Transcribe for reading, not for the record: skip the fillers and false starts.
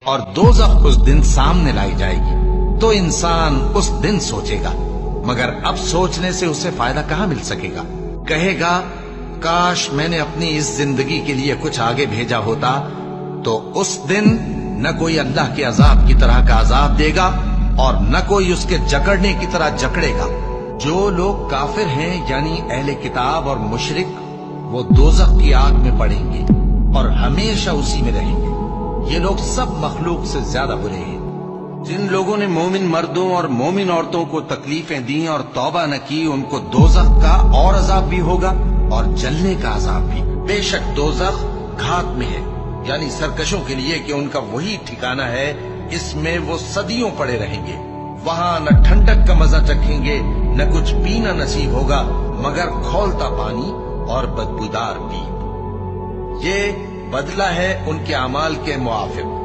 اور دوزخ اس دن سامنے لائی جائے گی تو انسان اس دن سوچے گا، مگر اب سوچنے سے اسے فائدہ کہاں مل سکے گا؟ کہے گا کاش میں نے اپنی اس زندگی کے لیے کچھ آگے بھیجا ہوتا۔ تو اس دن نہ کوئی اللہ کے عذاب کی طرح کا عذاب دے گا اور نہ کوئی اس کے جکڑنے کی طرح جکڑے گا۔ جو لوگ کافر ہیں یعنی اہل کتاب اور مشرک، وہ دوزخ کی آگ میں پڑیں گے اور ہمیشہ اسی میں رہیں گے۔ یہ لوگ سب مخلوق سے زیادہ برے ہیں۔ جن لوگوں نے مومن مردوں اور مومن عورتوں کو تکلیفیں دیں اور توبہ نہ کی، ان کو دوزخ کا اور عذاب بھی ہوگا اور جلنے کا عذاب بھی۔ بے شک دوزخ گھات میں ہے، یعنی سرکشوں کے لیے کہ ان کا وہی ٹھکانہ ہے، اس میں وہ صدیوں پڑے رہیں گے۔ وہاں نہ ٹھنڈک کا مزہ چکھیں گے، نہ کچھ پینا نصیب ہوگا مگر کھولتا پانی اور بدبودار پیپ۔ یہ بدلہ ہے ان کے اعمال کے موافق۔